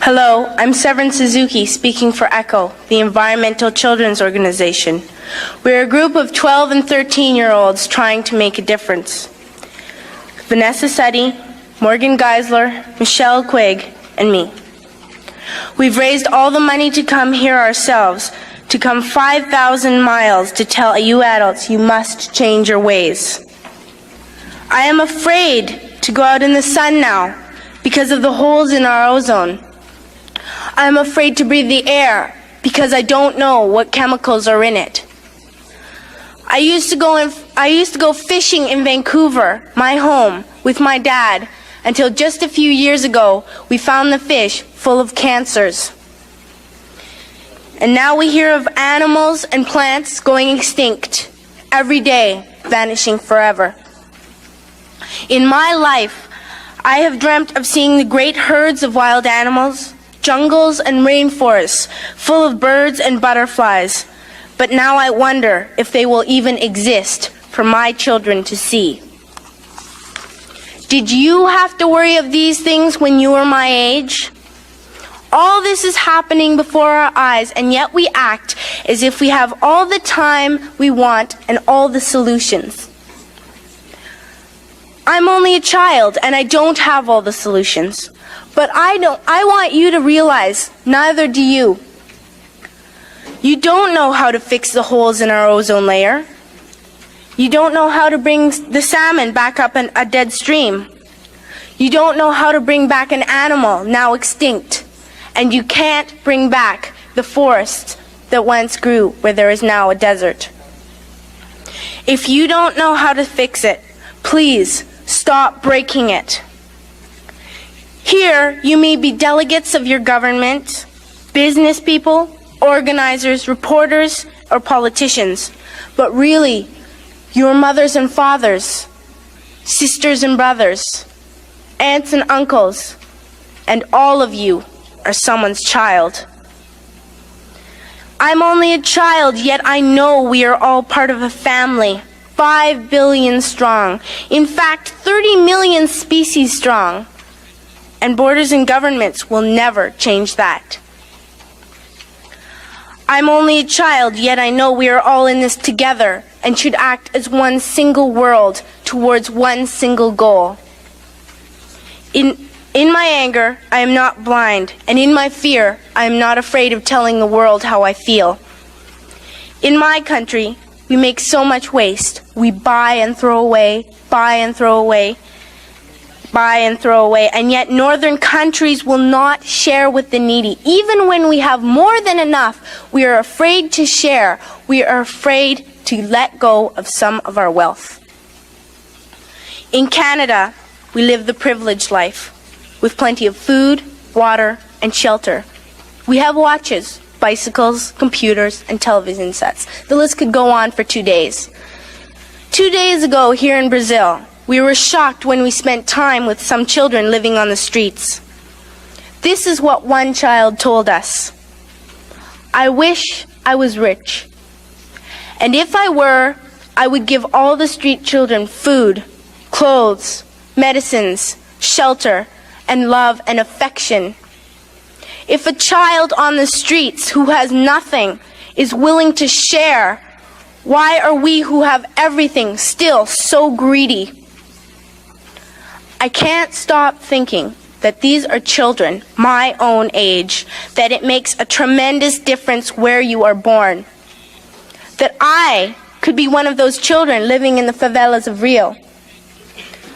Hello, I'm Severin Suzuki speaking for ECHO, the Environmental Children's Organization. We're a group of 12 and 13-year-olds trying to make a difference. Vanessa Suddy, Morgan Geisler, Michelle Quigg, and me. We've raised all the money to come here ourselves, to come 5,000 miles to tell you adults you must change your ways. I am afraid to go out in the sun now because of the holes in our ozone. I am afraid to breathe the air because I don't know what chemicals are in it. I used to go fishing in Vancouver, my home, with my dad, until just a few years ago we found the fish full of cancers. And now we hear of animals and plants going extinct every day, vanishing forever. In my life, I have dreamt of seeing the great herds of wild animals, jungles and rainforests full of birds and butterflies. But now I wonder if they will even exist for my children to see. Did you have to worry of these things when you were my age? All this is happening before our eyes, and yet we act as if we have all the time we want and all the solutions. I'm only a child, and I don't have all the solutions. But I want you to realize, neither do you. You don't know how to fix the holes in our ozone layer. You don't know how to bring the salmon back up in a dead stream. You don't know how to bring back an animal now extinct. And you can't bring back the forests that once grew where there is now a desert. If you don't know how to fix it, please stop breaking it. Here, you may be delegates of your government, business people, organizers, reporters, or politicians, but really, your mothers and fathers, sisters and brothers, aunts and uncles, and all of you are someone's child. I'm only a child, yet I know we are all part of a family, 5 billion strong, in fact 30 million species strong, and borders and governments will never change that. I'm only a child, yet I know we are all in this together and should act as one single world towards one single goal. In my anger, I am not blind, and in my fear, I am not afraid of telling the world how I feel. In my country, we make so much waste. We buy and throw away, buy and throw away, buy and throw away, and yet northern countries will not share with the needy. Even when we have more than enough, we are afraid to share. We are afraid to let go of some of our wealth. In Canada, we live the privileged life, with plenty of food, water, and shelter. We have watches, bicycles, computers, and television sets. The list could go on for 2 days. 2 days ago, here in Brazil, we were shocked when we spent time with some children living on the streets. This is what one child told us. I wish I was rich. And if I were, I would give all the street children food, clothes, medicines, shelter, and love and affection. If a child on the streets who has nothing is willing to share, why are we who have everything still so greedy? I can't stop thinking that these are children my own age, that it makes a tremendous difference where you are born. That I could be one of those children living in the favelas of Rio.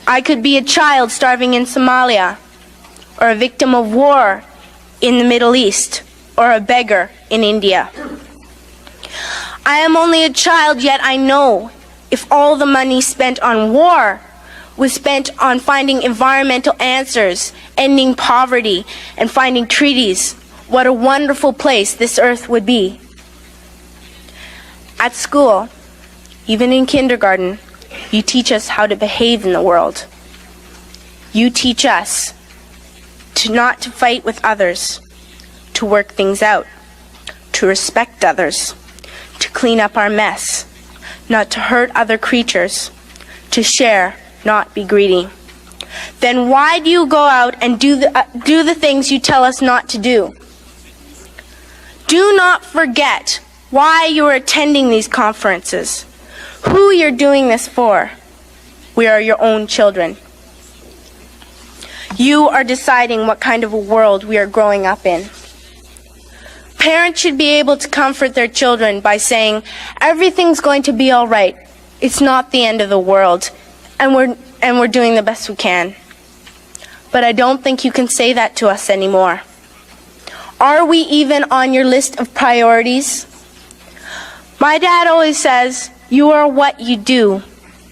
I could be a child starving in Somalia, or a victim of war in the Middle East, or a beggar in India. I am only a child, yet I know if all the money spent on war was spent on finding environmental answers, ending poverty, and finding treaties, what a wonderful place this earth would be. At school, even in kindergarten, you teach us how to behave in the world. You teach us not to fight with others, to work things out, to respect others, to clean up our mess, not to hurt other creatures, to share, not be greedy. then why do you go out and do the things you tell us not to do? Do not forget why you are attending these conferences, who you're doing this for. We are your own children. You are deciding what kind of a world we are growing up in. Parents should be able to comfort their children by saying, everything's going to be all right. It's not the end of the world, and we're doing the best we can. But I don't think you can say that to us anymore. Are we even on your list of priorities? My dad always says, you are what you do,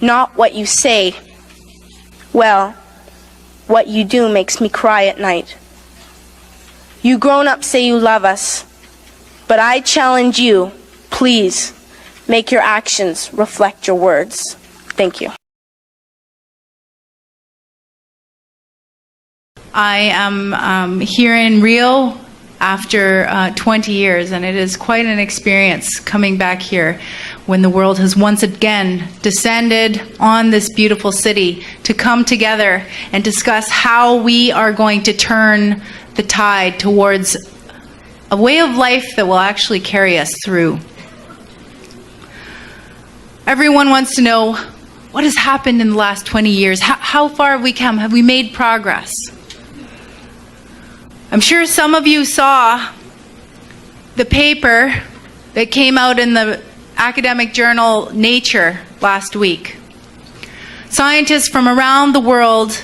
not what you say. Well, what you do makes me cry at night. You grown-ups say you love us, but I challenge you, please, make your actions reflect your words. Thank you. I am here in Rio after 20 years, and it is quite an experience coming back here when the world has once again descended on this beautiful city to come together and discuss how we are going to turn the tide towards a way of life that will actually carry us through. Everyone wants to know what has happened in the last 20 years. How far have we come? Have we made progress? I'm sure some of you saw the paper that came out in the academic journal Nature last week. Scientists from around the world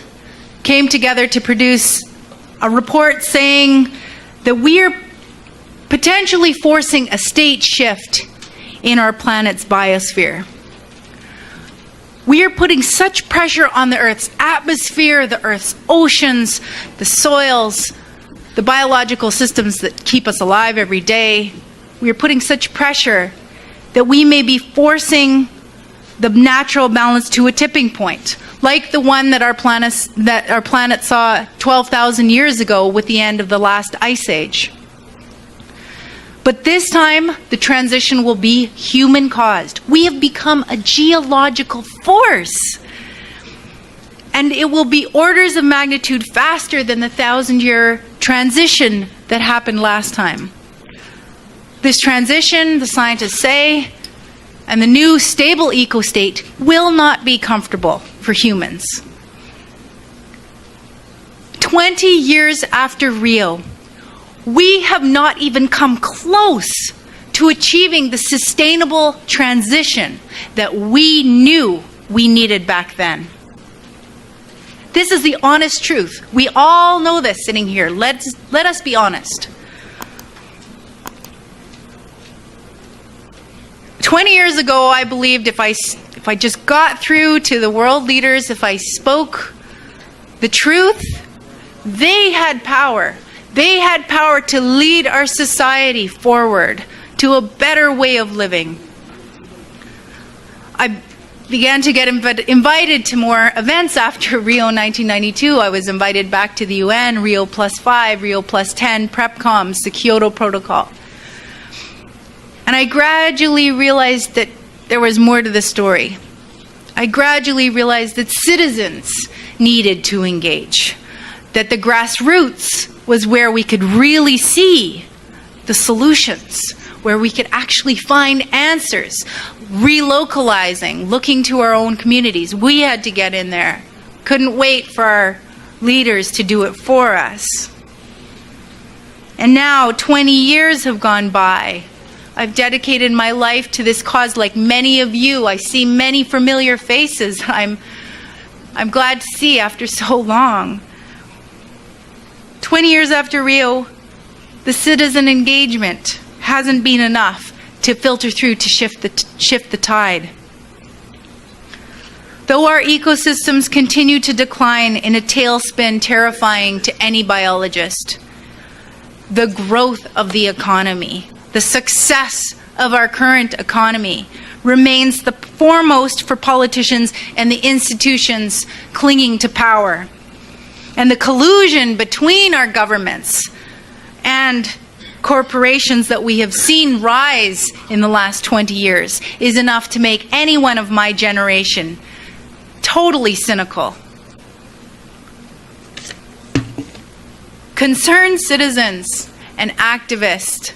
came together to produce a report saying that we are potentially forcing a state shift in our planet's biosphere. We are putting such pressure on the Earth's atmosphere, the Earth's oceans, the soils, the biological systems that keep us alive every day. We are putting such pressure that we may be forcing the natural balance to a tipping point, like the one that our planet saw 12,000 years ago with the end of the last ice age. But this time, the transition will be human-caused. We have become a geological force. And it will be orders of magnitude faster than the 1,000-year transition that happened last time. This transition, the scientists say, and the new stable eco-state will not be comfortable for humans. 20 years after Rio, we have not even come close to achieving the sustainable transition that we knew we needed back then. This is the honest truth. We all know this sitting here. Let us be honest. 20 years ago, I believed if I just got through to the world leaders, if I spoke the truth, they had power. They had power to lead our society forward to a better way of living. I began to get invited to more events after Rio 1992. I was invited back to the UN, Rio +5, Rio +10, PrepComs, the Kyoto Protocol. And I gradually realized that there was more to the story. I gradually realized that citizens needed to engage, that the grassroots was where we could really see the solutions, where we could actually find answers, relocalizing, looking to our own communities. We had to get in there. Couldn't wait for our leaders to do it for us. And now 20 years have gone by. I've dedicated my life to this cause like many of you. I see many familiar faces I'm glad to see after so long. 20 years after Rio, the citizen engagement hasn't been enough to filter through to shift the tide. Though our ecosystems continue to decline in a tailspin terrifying to any biologist, the growth of the economy, the success of our current economy remains the foremost for politicians and the institutions clinging to power. And the collusion between our governments and corporations that we have seen rise in the last 20 years is enough to make anyone of my generation totally cynical. Concerned citizens and activists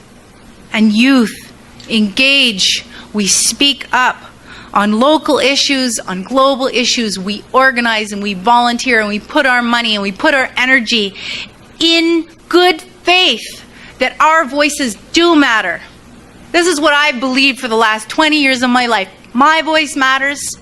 and youth engage. We speak up on local issues, on global issues. We organize and we volunteer and we put our money and we put our energy in good faith that our voices do matter. This is what I've believed for the last 20 years of my life. My voice matters.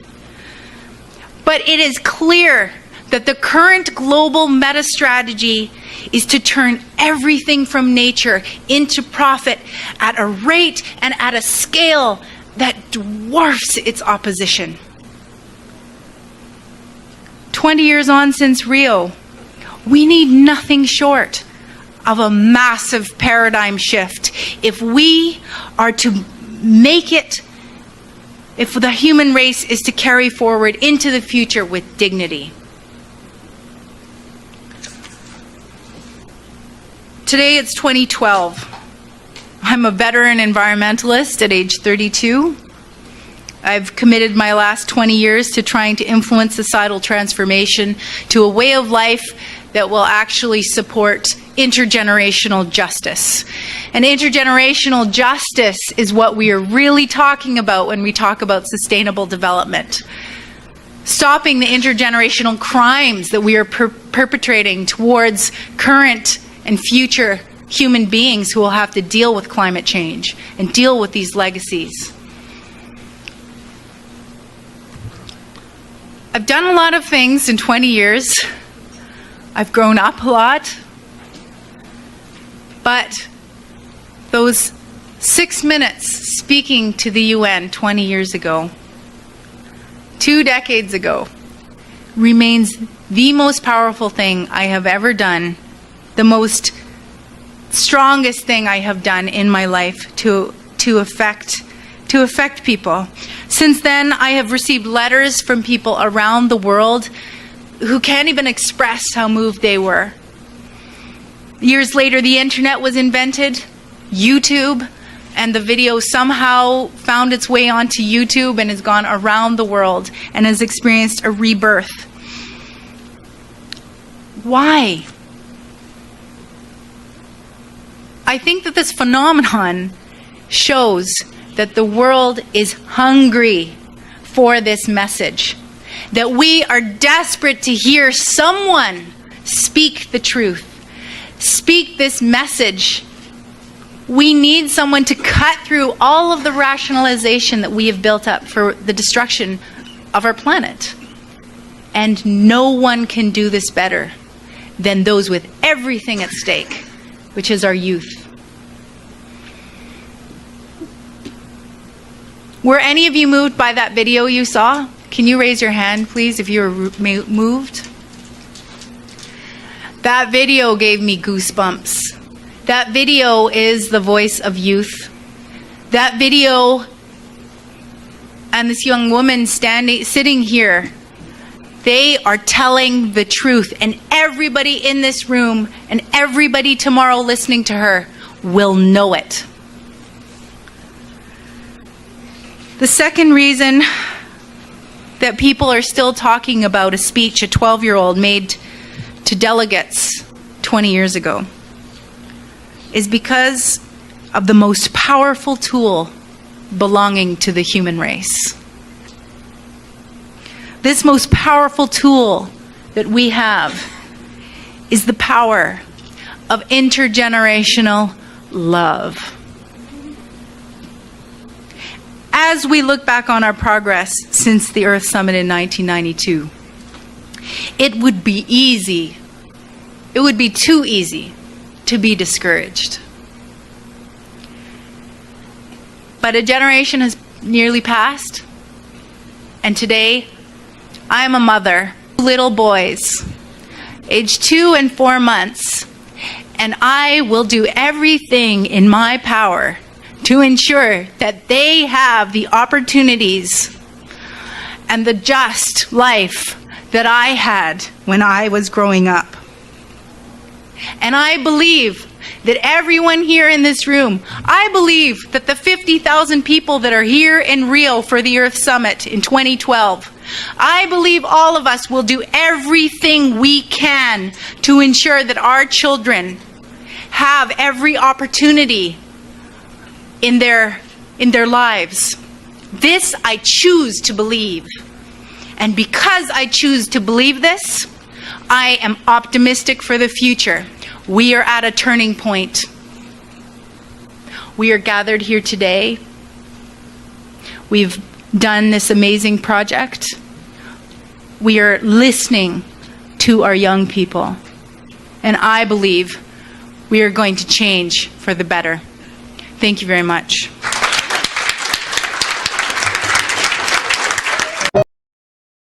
But it is clear that the current global meta strategy is to turn everything from nature into profit at a rate and at a scale that dwarfs its opposition. 20 years on since Rio, we need nothing short of a massive paradigm shift if we are to make it, if the human race is to carry forward into the future with dignity. Today it's 2012. I'm a veteran environmentalist at age 32. I've committed my last 20 years to trying to influence societal transformation to a way of life that will actually support intergenerational justice. And intergenerational justice is what we are really talking about when we talk about sustainable development. Stopping the intergenerational crimes that we are perpetrating towards current and future human beings who will have to deal with climate change and deal with these legacies. I've done a lot of things in 20 years. I've grown up a lot. But those 6 minutes speaking to the UN 20 years ago, 2 decades ago, remains the most powerful thing I have ever done, the most strongest thing I have done in my life to affect people. Since then, I have received letters from people around the world who can't even express how moved they were. Years later, the internet was invented, YouTube, and the video somehow found its way onto YouTube and has gone around the world and has experienced a rebirth. Why? I think that this phenomenon shows that the world is hungry for this message, that we are desperate to hear someone speak the truth, speak this message. We need someone to cut through all of the rationalization that we have built up for the destruction of our planet. And no one can do this better than those with everything at stake, which is our youth. Were any of you moved by that video you saw? Can you raise your hand, please, if you were moved? That video gave me goosebumps. That video is the voice of youth. That video and this young woman sitting here, they are telling the truth, and everybody in this room and everybody tomorrow listening to her will know it. The second reason that people are still talking about a speech a 12-year-old made to delegates 20 years ago is because of the most powerful tool belonging to the human race. This most powerful tool that we have is the power of intergenerational love. As we look back on our progress since the Earth Summit in 1992, it would be easy, it would be too easy to be discouraged. But a generation has nearly passed, and today I am a mother, little boys, aged 2 and 4 months, and I will do everything in my power to ensure that they have the opportunities and the just life that I had when I was growing up. And I believe that everyone here in this room, I believe that the 50,000 people that are here in Rio for the Earth Summit in 2012, I believe all of us will do everything we can to ensure that our children have every opportunity in their lives. This I choose to believe. And because I choose to believe this, I am optimistic for the future. We are at a turning point. We are gathered here today. We've done this amazing project. We are listening to our young people. And I believe we are going to change for the better. Thank you very much.